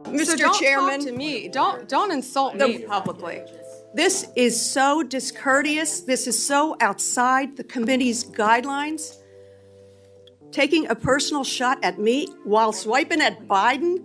So Mr. don't Chairman, talk to me. Don't insult me publicly. this is so discourteous. This is so outside the committee's guidelines. Taking a personal shot at me while swiping at Biden,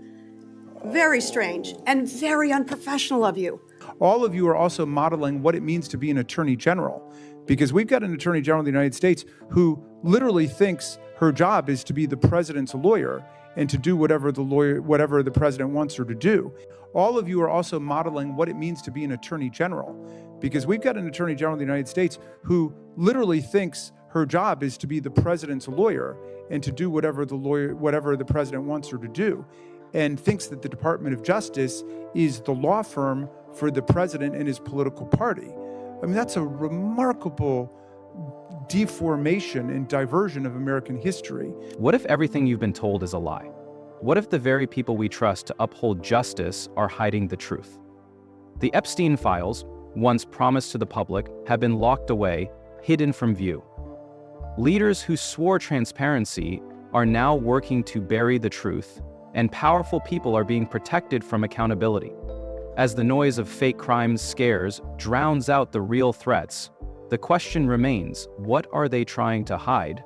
very strange and very unprofessional of you. All of you are also modeling what it means to be an attorney general, because we've got an attorney general of the United States who literally thinks her job is to be the president's lawyer and to do whatever the president wants her to do. All of you are also modeling what it means to be an attorney general, because we've got an attorney general of the United States who literally thinks her job is to be the president's lawyer and to do whatever the president wants her to do, and thinks that the Department of Justice is the law firm for the president and his political party. I mean, that's a remarkable deformation and diversion of American history. What if everything you've been told is a lie? What if the very people we trust to uphold justice are hiding the truth? The Epstein files, once promised to the public, have been locked away, hidden from view. Leaders who swore transparency are now working to bury the truth, and powerful people are being protected from accountability. As the noise of fake crime scares drowns out the real threats, the question remains, what are they trying to hide?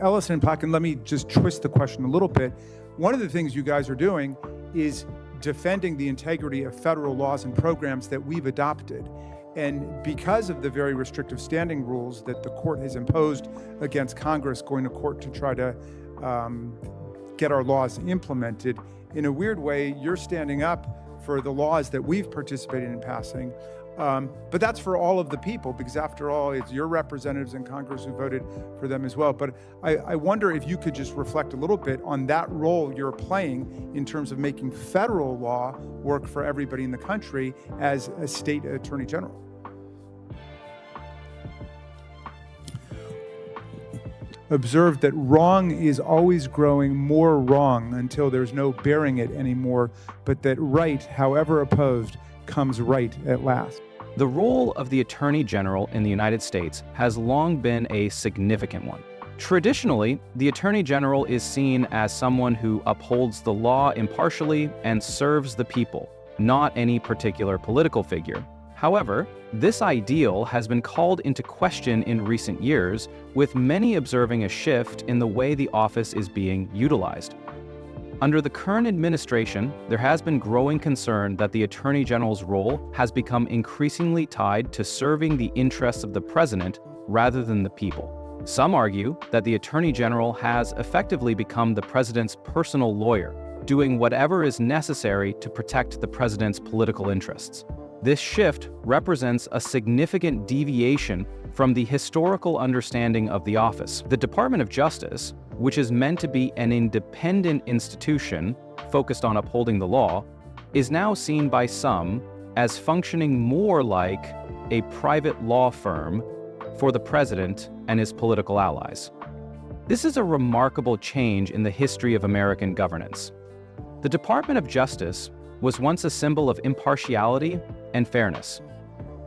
Ellison and Plotkin, let me just twist the question a little bit. One of the things you guys are doing is defending the integrity of federal laws and programs that we've adopted. And because of the very restrictive standing rules that the court has imposed against Congress going to court to try to get our laws implemented, in a weird way, you're standing up for the laws that we've participated in passing. But that's for all of the people, because after all, it's your representatives in Congress who voted for them as well. But I wonder if you could just reflect a little bit on that role you're playing in terms of making federal law work for everybody in the country as a state attorney general. Observe that wrong is always growing more wrong until there's no bearing it anymore, but that right, however opposed, comes right at last. The role of the Attorney General in the United States has long been a significant one. Traditionally, the Attorney General is seen as someone who upholds the law impartially and serves the people, not any particular political figure. However, this ideal has been called into question in recent years, with many observing a shift in the way the office is being utilized. Under the current administration, there has been growing concern that the Attorney General's role has become increasingly tied to serving the interests of the president rather than the people. Some argue that the Attorney General has effectively become the president's personal lawyer, doing whatever is necessary to protect the president's political interests. This shift represents a significant deviation from the historical understanding of the office. The Department of Justice, which is meant to be an independent institution focused on upholding the law, is now seen by some as functioning more like a private law firm for the president and his political allies. This is a remarkable change in the history of American governance. The Department of Justice was once a symbol of impartiality and fairness.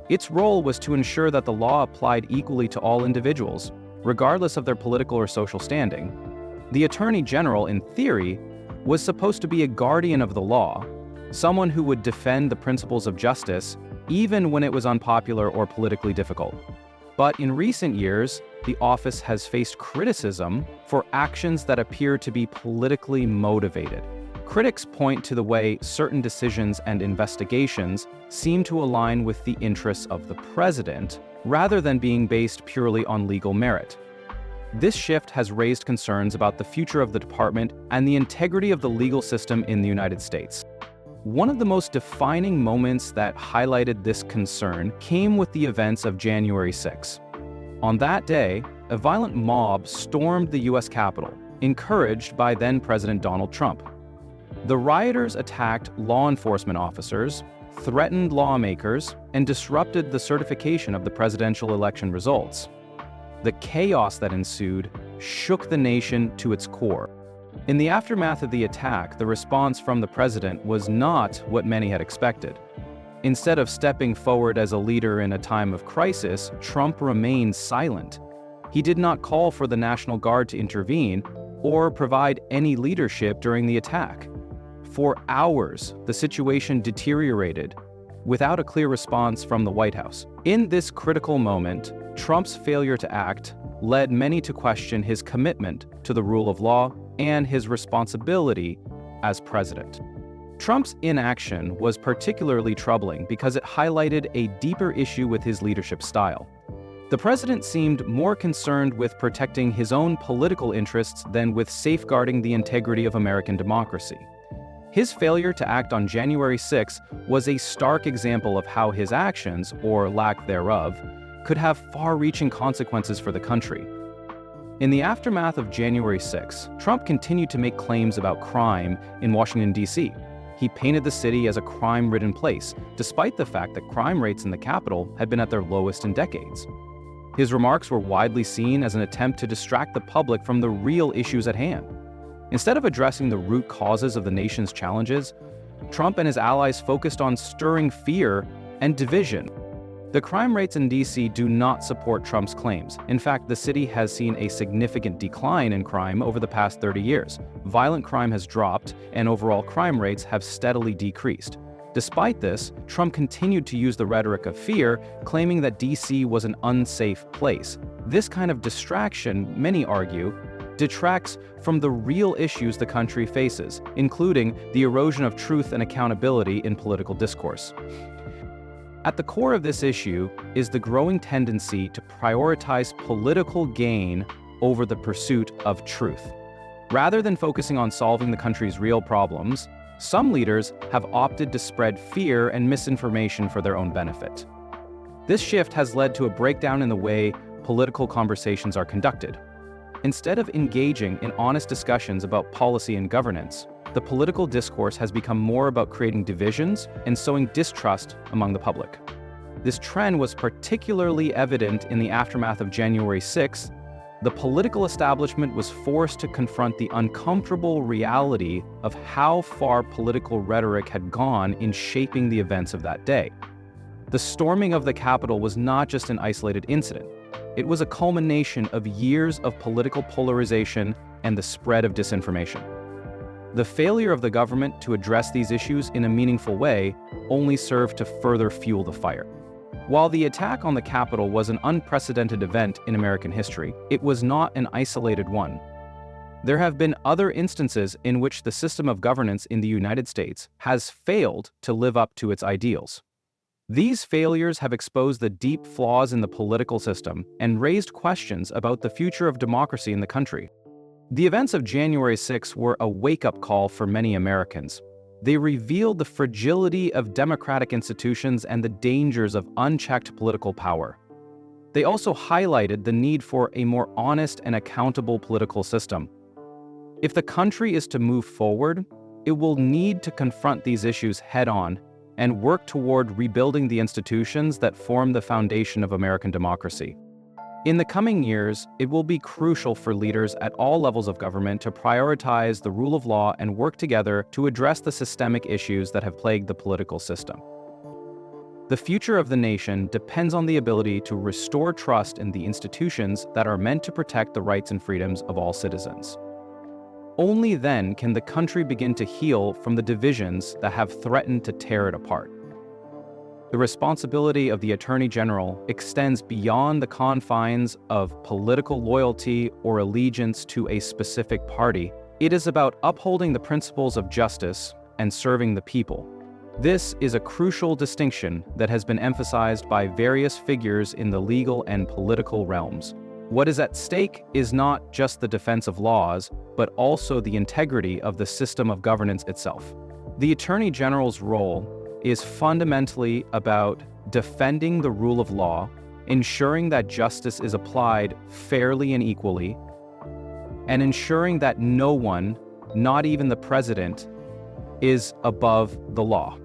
Its role was to ensure that the law applied equally to all individuals, regardless of their political or social standing. The Attorney General, in theory, was supposed to be a guardian of the law, someone who would defend the principles of justice even when it was unpopular or politically difficult. But in recent years, the office has faced criticism for actions that appear to be politically motivated. Critics point to the way certain decisions and investigations seem to align with the interests of the president, rather than being based purely on legal merit. This shift has raised concerns about the future of the department and the integrity of the legal system in the United States. One of the most defining moments that highlighted this concern came with the events of January 6. On that day, a violent mob stormed the U.S. Capitol, encouraged by then-President Donald Trump. The rioters attacked law enforcement officers, threatened lawmakers, and disrupted the certification of the presidential election results. The chaos that ensued shook the nation to its core. In the aftermath of the attack, the response from the president was not what many had expected. Instead of stepping forward as a leader in a time of crisis, Trump remained silent. He did not call for the National Guard to intervene or provide any leadership during the attack. For hours, the situation deteriorated without a clear response from the White House. In this critical moment, Trump's failure to act led many to question his commitment to the rule of law and his responsibility as president. Trump's inaction was particularly troubling because it highlighted a deeper issue with his leadership style. The president seemed more concerned with protecting his own political interests than with safeguarding the integrity of American democracy. His failure to act on January 6 was a stark example of how his actions, or lack thereof, could have far-reaching consequences for the country. In the aftermath of January 6, Trump continued to make claims about crime in Washington, D.C. He painted the city as a crime-ridden place, despite the fact that crime rates in the capital had been at their lowest in decades. His remarks were widely seen as an attempt to distract the public from the real issues at hand. Instead of addressing the root causes of the nation's challenges, Trump and his allies focused on stirring fear and division. The crime rates in D.C. do not support Trump's claims. In fact, the city has seen a significant decline in crime over the past 30 years. Violent crime has dropped, and overall crime rates have steadily decreased. Despite this, Trump continued to use the rhetoric of fear, claiming that D.C. was an unsafe place. This kind of distraction, many argue, detracts from the real issues the country faces, including the erosion of truth and accountability in political discourse. At the core of this issue is the growing tendency to prioritize political gain over the pursuit of truth. Rather than focusing on solving the country's real problems, some leaders have opted to spread fear and misinformation for their own benefit. This shift has led to a breakdown in the way political conversations are conducted. Instead of engaging in honest discussions about policy and governance, the political discourse has become more about creating divisions and sowing distrust among the public. This trend was particularly evident in the aftermath of January 6th. The political establishment was forced to confront the uncomfortable reality of how far political rhetoric had gone in shaping the events of that day. The storming of the Capitol was not just an isolated incident. It was a culmination of years of political polarization and the spread of disinformation. The failure of the government to address these issues in a meaningful way only served to further fuel the fire. While the attack on the Capitol was an unprecedented event in American history, it was not an isolated one. There have been other instances in which the system of governance in the United States has failed to live up to its ideals. These failures have exposed the deep flaws in the political system and raised questions about the future of democracy in the country. The events of January 6 were a wake-up call for many Americans. They revealed the fragility of democratic institutions and the dangers of unchecked political power. They also highlighted the need for a more honest and accountable political system. If the country is to move forward, it will need to confront these issues head-on and work toward rebuilding the institutions that form the foundation of American democracy. In the coming years, it will be crucial for leaders at all levels of government to prioritize the rule of law and work together to address the systemic issues that have plagued the political system. The future of the nation depends on the ability to restore trust in the institutions that are meant to protect the rights and freedoms of all citizens. Only then can the country begin to heal from the divisions that have threatened to tear it apart. The responsibility of the Attorney General extends beyond the confines of political loyalty or allegiance to a specific party. It is about upholding the principles of justice and serving the people. This is a crucial distinction that has been emphasized by various figures in the legal and political realms. What is at stake is not just the defense of laws, but also the integrity of the system of governance itself. The Attorney General's role is fundamentally about defending the rule of law, ensuring that justice is applied fairly and equally, and ensuring that no one, not even the president, is above the law.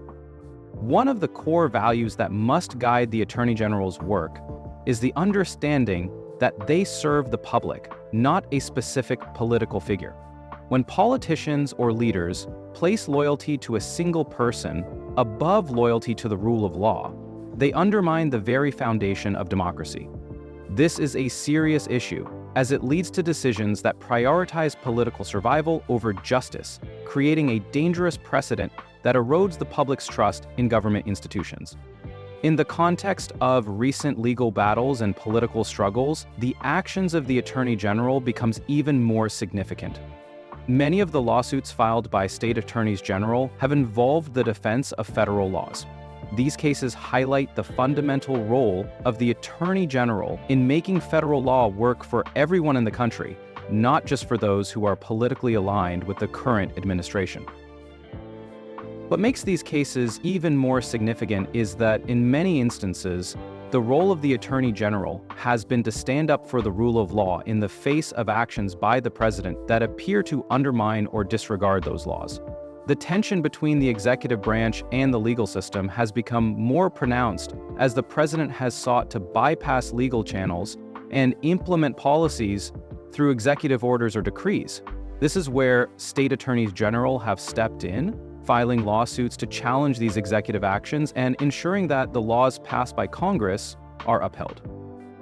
One of the core values that must guide the Attorney General's work is the understanding that they serve the public, not a specific political figure. When politicians or leaders place loyalty to a single person above loyalty to the rule of law, they undermine the very foundation of democracy. This is a serious issue, as it leads to decisions that prioritize political survival over justice, creating a dangerous precedent that erodes the public's trust in government institutions. In the context of recent legal battles and political struggles, the actions of the Attorney General becomes even more significant. Many of the lawsuits filed by state attorneys general have involved the defense of federal laws. These cases highlight the fundamental role of the Attorney General in making federal law work for everyone in the country, not just for those who are politically aligned with the current administration. What makes these cases even more significant is that in many instances, the role of the Attorney General has been to stand up for the rule of law in the face of actions by the president that appear to undermine or disregard those laws. The tension between the executive branch and the legal system has become more pronounced as the president has sought to bypass legal channels and implement policies through executive orders or decrees. This is where state attorneys general have stepped in, filing lawsuits to challenge these executive actions and ensuring that the laws passed by Congress are upheld.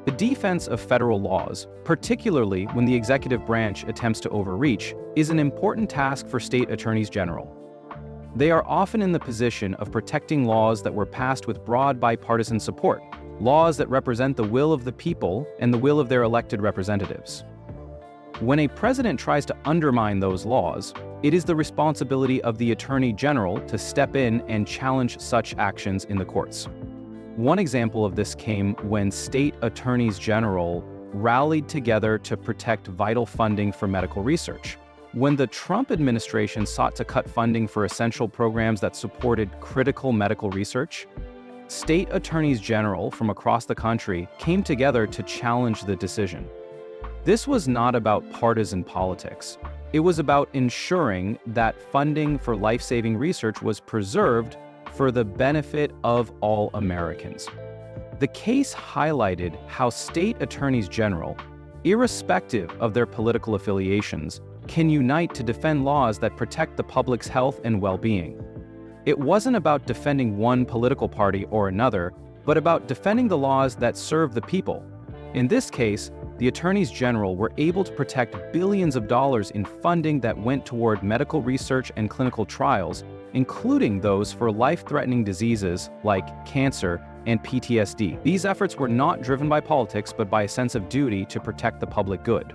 The defense of federal laws, particularly when the executive branch attempts to overreach, is an important task for state attorneys general. They are often in the position of protecting laws that were passed with broad bipartisan support, laws that represent the will of the people and the will of their elected representatives. When a president tries to undermine those laws, it is the responsibility of the Attorney General to step in and challenge such actions in the courts. One example of this came when state attorneys general rallied together to protect vital funding for medical research. When the Trump administration sought to cut funding for essential programs that supported critical medical research, state attorneys general from across the country came together to challenge the decision. This was not about partisan politics. It was about ensuring that funding for life-saving research was preserved for the benefit of all Americans. The case highlighted how state attorneys general, irrespective of their political affiliations, can unite to defend laws that protect the public's health and well-being. It wasn't about defending one political party or another, but about defending the laws that serve the people. In this case, the attorneys general were able to protect billions of dollars in funding that went toward medical research and clinical trials, including those for life-threatening diseases like cancer and PTSD. These efforts were not driven by politics, but by a sense of duty to protect the public good.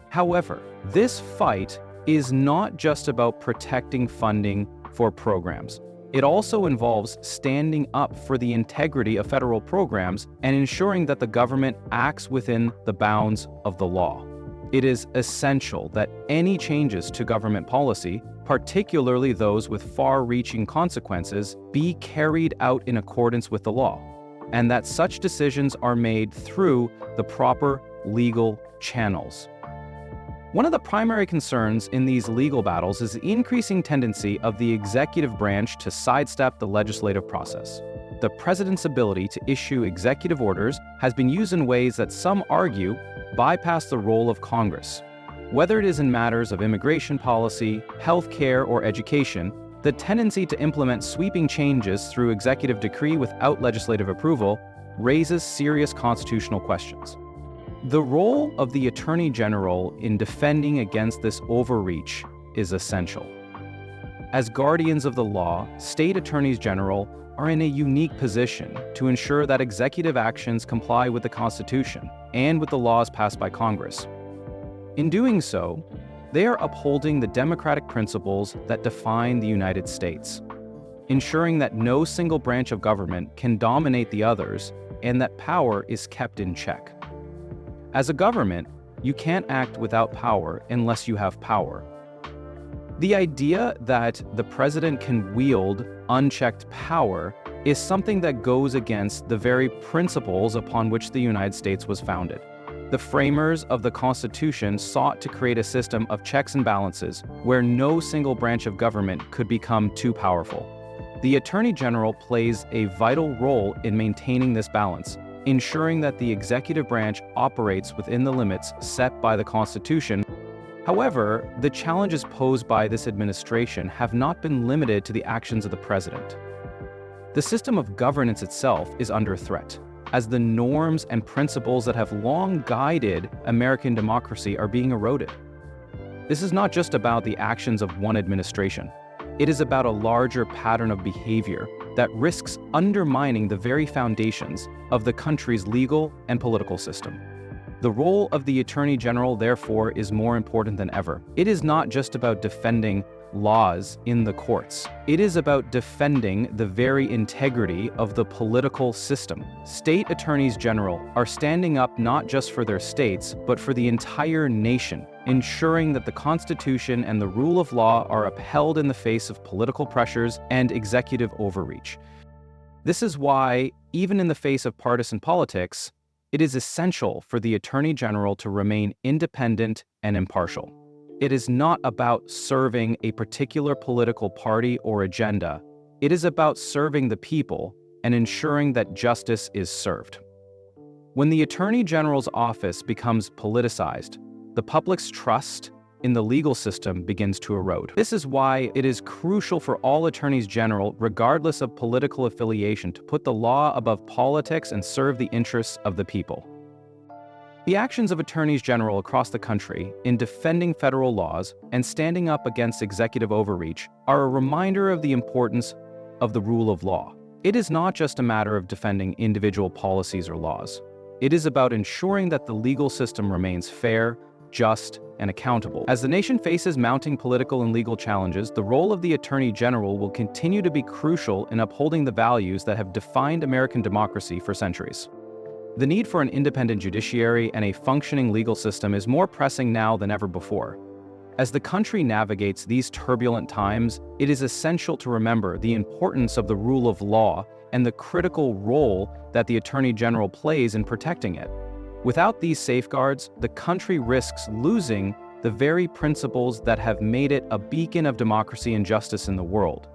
However, this fight is not just about protecting funding for programs. It also involves standing up for the integrity of federal programs and ensuring that the government acts within the bounds of the law. It is essential that any changes to government policy, particularly those with far-reaching consequences, be carried out in accordance with the law, and that such decisions are made through the proper legal channels. One of the primary concerns in these legal battles is the increasing tendency of the executive branch to sidestep the legislative process. The president's ability to issue executive orders has been used in ways that some argue bypass the role of Congress. Whether it is in matters of immigration policy, healthcare, or education, the tendency to implement sweeping changes through executive decree without legislative approval raises serious constitutional questions. The role of the Attorney General in defending against this overreach is essential. As guardians of the law, state attorneys general are in a unique position to ensure that executive actions comply with the Constitution and with the laws passed by Congress. In doing so, they are upholding the democratic principles that define the United States, ensuring that no single branch of government can dominate the others and that power is kept in check. As a government, you can't act without power unless you have power. The idea that the president can wield unchecked power is something that goes against the very principles upon which the United States was founded. The framers of the Constitution sought to create a system of checks and balances where no single branch of government could become too powerful. The Attorney General plays a vital role in maintaining this balance, ensuring that the executive branch operates within the limits set by the Constitution. However, the challenges posed by this administration have not been limited to the actions of the president. The system of governance itself is under threat. as the norms and principles that have long guided American democracy are being eroded. This is not just about the actions of one administration. It is about a larger pattern of behavior that risks undermining the very foundations of the country's legal and political system. The role of the Attorney General, therefore, is more important than ever. It is not just about defending laws in the courts. It is about defending the very integrity of the political system. State attorneys general are standing up not just for their states, but for the entire nation, ensuring that the Constitution and the rule of law are upheld in the face of political pressures and executive overreach. This is why, even in the face of partisan politics, it is essential for the Attorney General to remain independent and impartial. It is not about serving a particular political party or agenda. It is about serving the people and ensuring that justice is served. When the Attorney General's office becomes politicized, the public's trust in the legal system begins to erode. This is why it is crucial for all attorneys general, regardless of political affiliation, to put the law above politics and serve the interests of the people. The actions of attorneys general across the country in defending federal laws and standing up against executive overreach are a reminder of the importance of the rule of law. It is not just a matter of defending individual policies or laws. It is about ensuring that the legal system remains fair, just, and accountable. As the nation faces mounting political and legal challenges, the role of the Attorney General will continue to be crucial in upholding the values that have defined American democracy for centuries. The need for an independent judiciary and a functioning legal system is more pressing now than ever before. As the country navigates these turbulent times, it is essential to remember the importance of the rule of law and the critical role that the Attorney General plays in protecting it. Without these safeguards, the country risks losing the very principles that have made it a beacon of democracy and justice in the world.